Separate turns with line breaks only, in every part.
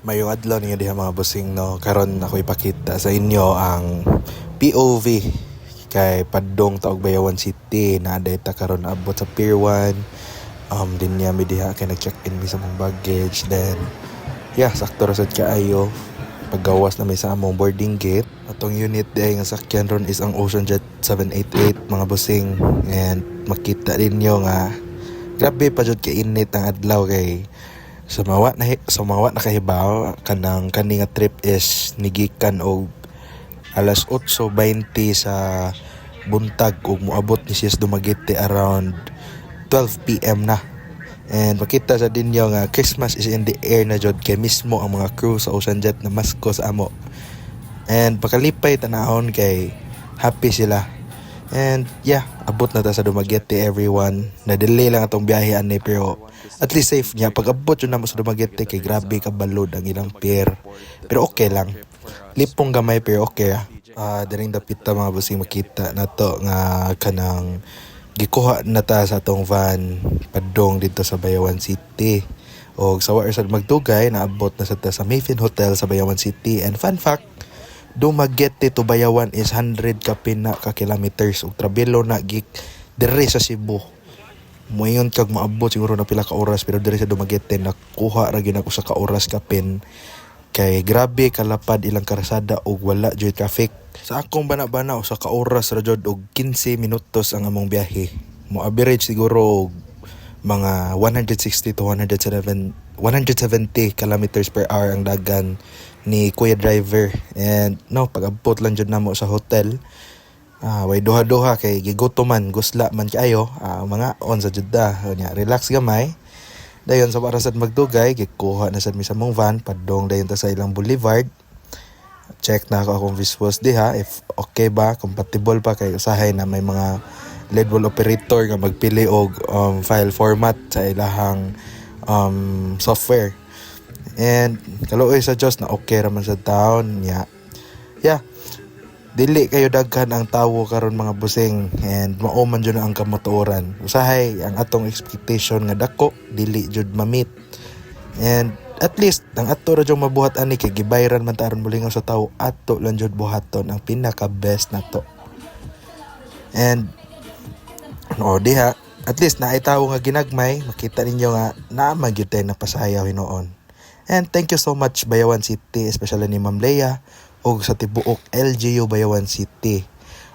Mayong adlaw ninyo diha mga busing no. Karon ako ipakita sa inyo ang POV kay Padong Taog Bayawan City na data karon abot sa Pier 1. Din niya mi diha kay nag-check-in mi sa mong baggage, then sakto ra sad kaayo paggawas na may sa among boarding gate. Atong unit diay nga sakyan ron is ang Ocean Jet 788 mga busing, and makita ninyo nga grabe pa jud kay init ang adlaw kay sumawa na kahibaw kani nga trip is nigikan og alas 8:20 sa buntag ug moabot ni siyas Dumaguete around 12 PM na. And makita sa dinyo nga Christmas is in the air na jud kay mismo ang mga crew sa Ocean Jet na masko sa amo. And pakalipay tanahon kay happy sila. And abot na ta sa Dumaguete everyone. Na-delay lang atong biyahe ani pero at least safe niya. Pag abot yun naman sa Dumaguete kay grabe kabalod ang ilang pier. Pero okay lang. Lipong gamay pero okay. Diring dapita mga busing makita na to nga kanang gikuha na ta sa atong van Padong dito sa Bayawan City. O sa Warsad Magdugay naabot na sa ta sa Mayfin Hotel sa Bayawan City. And fun fact, Dumaguete to Bayawan is 100 ka kilometers ug trabelo na gik dire sa Cebu. Moingon kag maabot siguro na pila ka oras, pero dire sa Dumaguete nakuha ra gyud ako sa ka oras kapin kay grabe kalapad ilang karsada ug wala joy traffic. Sa akong bana-bana sa ka oras ra jud og 15 minutos ang among biyahe. Mo average siguro mga 160 to 170 kilometers per hour ang dagan ni Kuya Driver. And pag-abot lang jud namo sa hotel, way duha-duha kay gigutom man, gusla man kayo, mga on sa jud da. Relax gamay. Dayon sa Warsad Magdugay, gikuha na sad mi sa mong van Padong dayon ta sa ilang boulevard. Check na ako akong visuals diha if okay ba, compatible pa kay usahay na may mga lead wall operator nga magpili og file format sa ilahang software. And kaluoy sa Diyos na okay raman sa town. Dili kayo daghan ang tawo karon mga busing, and mauman jud na ang kamotoran. Usahay ang atong expectation nga dako dili jud ma-meet. And at least ang ato ra jud mabuhat ani kay gibayran man taron mulingon sa tawo, ato lang jud buhaton ang pinaka best nato. And diha at least na ay tawo nga ginagmay, makita ninyo nga naman gyud tay napasayaw hinoon. And thank you so much Bayawan City, especially ni Ma'am Leia og sa tibuok LGU Bayawan City.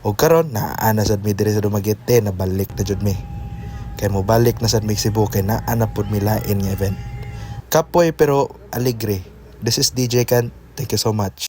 Og karon naana sad mi diri sa Dumaguete, nabalik na jud mi. Kay mo balik na sad mi Cebu kay naa na pud mi lain nga event. Kapoy pero alegre. This is DJ Kan. Thank you so much.